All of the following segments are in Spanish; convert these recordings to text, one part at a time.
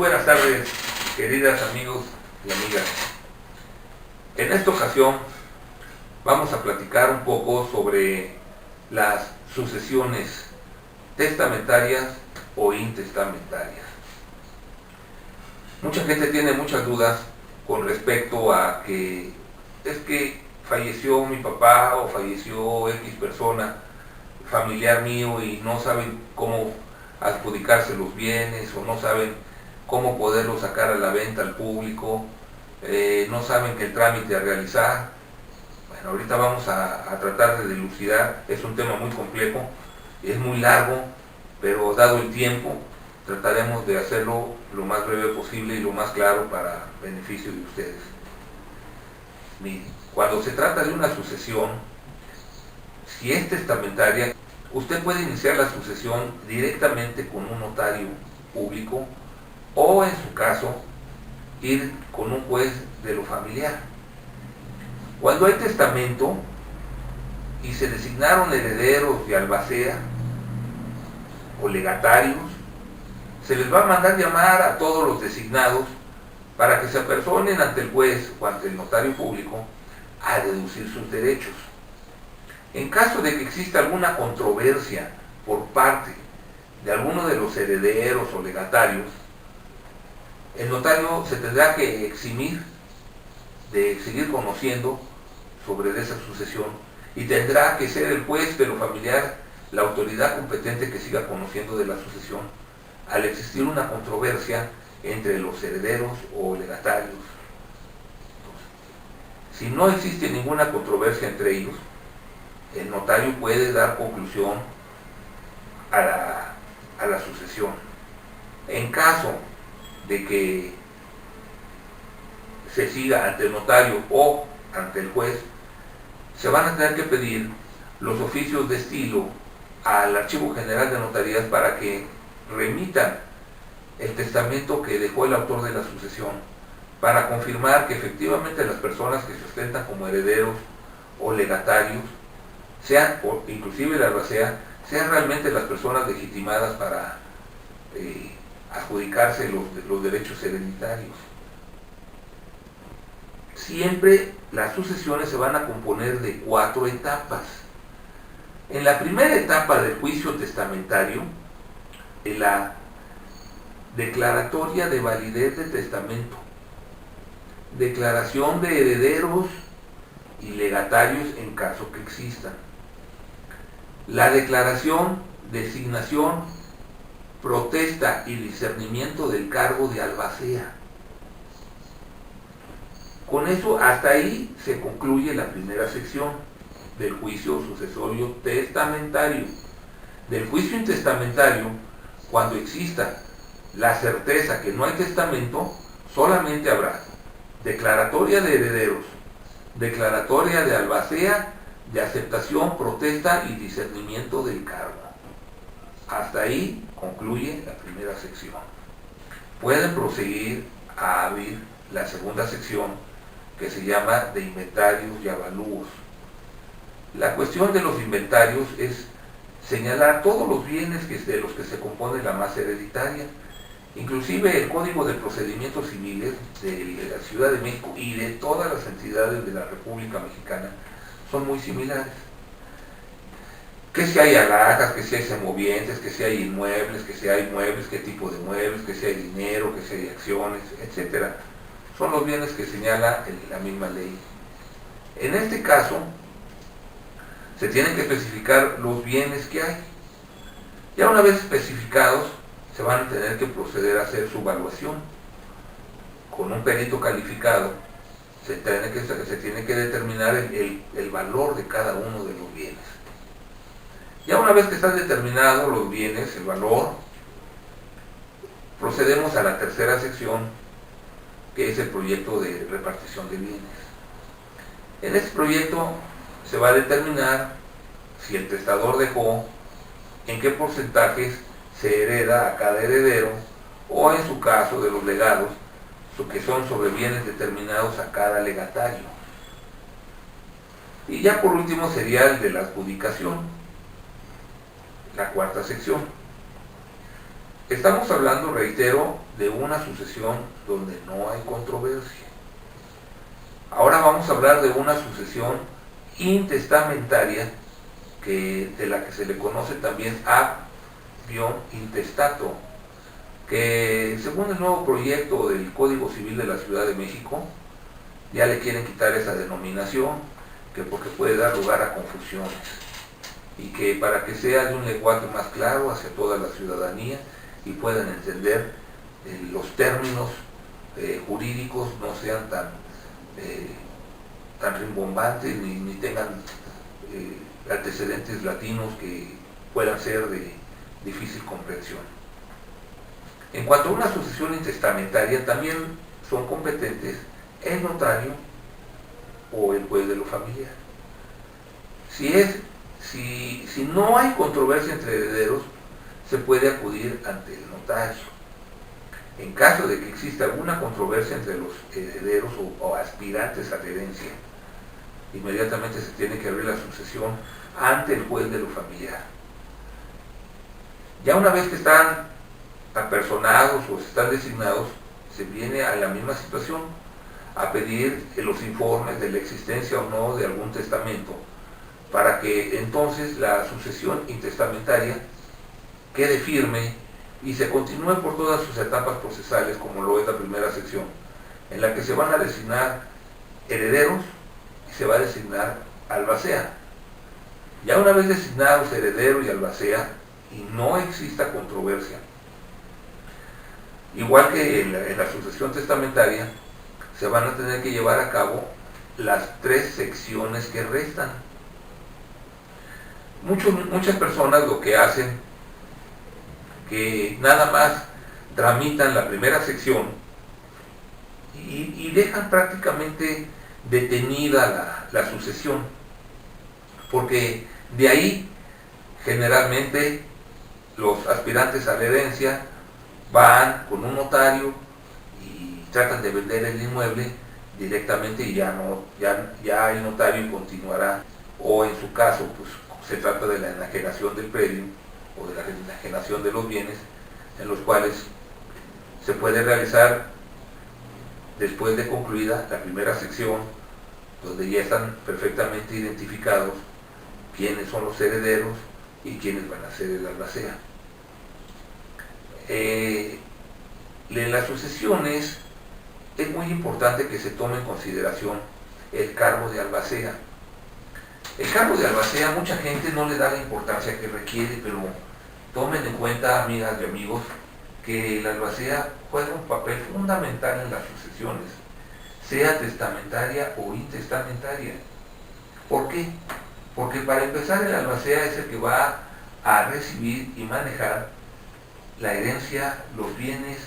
buenas tardes, queridas amigos y amigas. En esta ocasión vamos a platicar un poco sobre las sucesiones testamentarias o intestamentarias. Mucha gente tiene muchas dudas con respecto a que es que falleció mi papá o falleció X persona, familiar mío, y no saben cómo adjudicarse los bienes o no saben cómo poderlos sacar a la venta al público, no saben que el trámite a realizar. Bueno, ahorita vamos a tratar de dilucidar, es un tema muy complejo, es muy largo, pero dado el tiempo trataremos de hacerlo lo más breve posible y lo más claro para beneficio de ustedes. Miren, cuando se trata de una sucesión, si es testamentaria, usted puede iniciar la sucesión directamente con un notario público o, en su caso, ir con un juez de lo familiar. Cuando hay testamento y se designaron herederos de albacea o legatarios, se les va a mandar llamar a todos los designados para que se apersonen ante el juez o ante el notario público a deducir sus derechos. En caso de que exista alguna controversia por parte de alguno de los herederos o legatarios, el notario se tendrá que eximir de seguir conociendo sobre esa sucesión y tendrá que ser el juez de lo familiar la autoridad competente que siga conociendo de la sucesión al existir una controversia entre los herederos o legatarios. Entonces, si no existe ninguna controversia entre ellos, el notario puede dar conclusión a la sucesión. En caso de que se siga ante el notario o ante el juez, se van a tener que pedir los oficios de estilo al Archivo General de Notarías para que remitan el testamento que dejó el autor de la sucesión, para confirmar que efectivamente las personas que se ostentan como herederos o legatarios sean, o inclusive la albacea, sean realmente las personas legitimadas para adjudicarse los derechos hereditarios. Siempre las sucesiones se van a componer de 4 etapas. En la primera etapa del juicio testamentario, la declaratoria de validez de testamento, declaración de herederos y legatarios en caso que existan, la declaración, designación, protesta y discernimiento del cargo de albacea. Con eso, hasta ahí se concluye la primera sección del juicio sucesorio testamentario. Del juicio intestamentario, cuando exista la certeza que no hay testamento, solamente habrá declaratoria de herederos, declaratoria de albacea, de aceptación, protesta y discernimiento del cargo. Hasta ahí concluye la primera sección. Pueden proseguir a abrir la segunda sección, que se llama de inventarios y avalúos. La cuestión de los inventarios es señalar todos los bienes de los que se compone la masa hereditaria. Inclusive el Código de Procedimientos Civiles de la Ciudad de México y de todas las entidades de la República Mexicana son muy similares. Que si hay alhajas, que si hay semovientes, que si hay inmuebles, que si hay muebles, qué tipo de muebles, que si hay dinero, que si hay acciones, etc. Son los bienes que señala la misma ley. En este caso, se tienen que especificar los bienes que hay. Ya una vez especificados, se van a tener que proceder a hacer su evaluación. Con un perito calificado, se tiene que determinar el valor de cada uno de los bienes. Ya una vez que están determinados los bienes, el valor, procedemos a la tercera sección, que es el proyecto de repartición de bienes. En este proyecto se va a determinar si el testador dejó, en qué porcentajes se hereda a cada heredero, o en su caso de los legados, que son sobre bienes determinados a cada legatario. Y ya por último sería el de la adjudicación, la cuarta sección. Estamos hablando, reitero, de una sucesión donde no hay controversia. Ahora vamos a hablar de una sucesión intestamentaria, de la que se le conoce también intestato, que según el nuevo proyecto del Código Civil de la Ciudad de México, ya le quieren quitar esa denominación, que porque puede dar lugar a confusiones, y que para que sea de un lenguaje más claro hacia toda la ciudadanía y puedan entender los términos jurídicos, no sean tan rimbombantes ni tengan antecedentes latinos que puedan ser de difícil comprensión. En cuanto a una sucesión intestamentaria, también son competentes el notario o el juez de lo familiar. Si no hay controversia entre herederos, se puede acudir ante el notario. En caso de que exista alguna controversia entre los herederos o aspirantes a la herencia, inmediatamente se tiene que abrir la sucesión ante el juez de lo familiar. Ya una vez que están apersonados o están designados, se viene a la misma situación, a pedir los informes de la existencia o no de algún testamento, para que entonces la sucesión intestamentaria quede firme y se continúe por todas sus etapas procesales, como lo es la primera sección, en la que se van a designar herederos y se va a designar albacea. Ya una vez designados heredero y albacea, y no exista controversia, igual que en la sucesión testamentaria, se van a tener que llevar a cabo las 3 secciones que restan. Muchas personas lo que hacen, que nada más tramitan la primera sección y dejan prácticamente detenida la sucesión, porque de ahí generalmente los aspirantes a la herencia van con un notario y tratan de vender el inmueble directamente, y ya el notario continuará, o en su caso pues se trata de la enajenación del predio o de la enajenación de los bienes, en los cuales se puede realizar después de concluida la primera sección, donde ya están perfectamente identificados quiénes son los herederos y quiénes van a ser el albacea. En las sucesiones es muy importante que se tome en consideración el cargo de albacea. El cargo de albacea mucha gente no le da la importancia que requiere, pero tomen en cuenta, amigas y amigos, que el albacea juega un papel fundamental en las sucesiones, sea testamentaria o intestamentaria. ¿Por qué? Porque para empezar, el albacea es el que va a recibir y manejar la herencia, los bienes,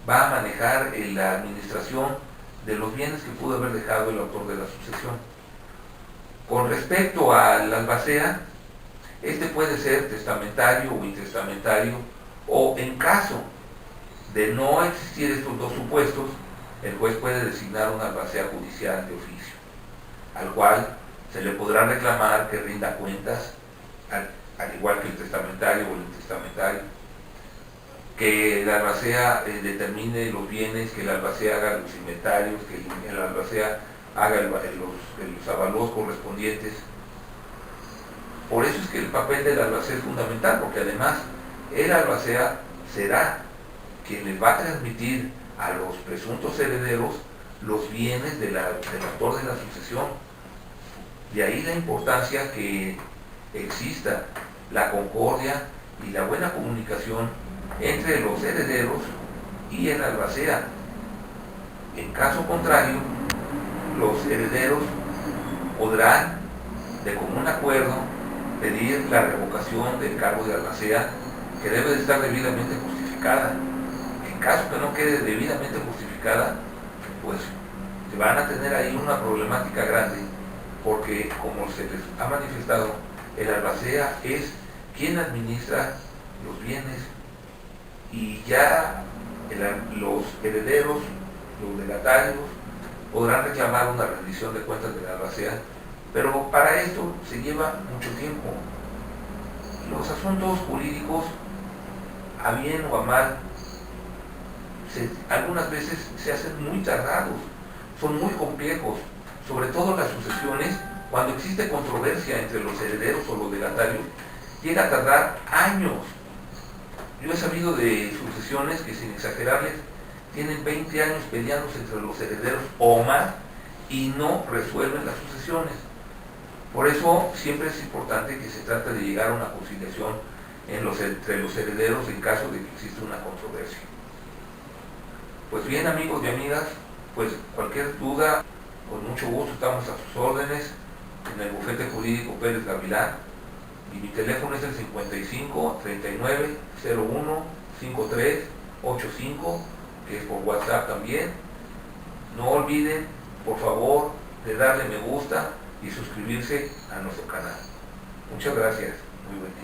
va a manejar la administración de los bienes que pudo haber dejado el autor de la sucesión. Con respecto al albacea, este puede ser testamentario o intestamentario, o en caso de no existir estos 2 supuestos, el juez puede designar un albacea judicial de oficio, al cual se le podrá reclamar que rinda cuentas, al igual que el testamentario o el intestamentario, que el albacea determine los bienes, que el albacea haga los inventarios, que el albacea haga los avalúos correspondientes. Por eso es que el papel del albacea es fundamental, porque además el albacea será quien les va a transmitir a los presuntos herederos los bienes del autor de la sucesión. De ahí la importancia que exista la concordia y la buena comunicación entre los herederos y el albacea. En caso contrario, los herederos podrán, de común acuerdo, pedir la revocación del cargo de albacea, que debe de estar debidamente justificada. En caso que no quede debidamente justificada, pues van a tener ahí una problemática grande, porque como se les ha manifestado, el albacea es quien administra los bienes, y ya los herederos, los legatarios, podrán reclamar una rendición de cuentas del albacea, pero para esto se lleva mucho tiempo. Los asuntos jurídicos a bien o a mal, algunas veces se hacen muy tardados, son muy complejos, sobre todo las sucesiones, cuando existe controversia entre los herederos o los legatarios, llega a tardar años. Yo he sabido de sucesiones que, sin exagerarles, tienen 20 años peleándose entre los herederos o más y no resuelven las sucesiones. Por eso siempre es importante que se trate de llegar a una conciliación entre los herederos en caso de que exista una controversia. Pues bien, amigos y amigas, pues cualquier duda, con mucho gusto estamos a sus órdenes en el Bufete Jurídico Pérez Gavilán, y mi teléfono es el 55 39 01 53 85, que es por WhatsApp también. No olviden, por favor, de darle me gusta y suscribirse a nuestro canal. Muchas gracias. Muy buen día.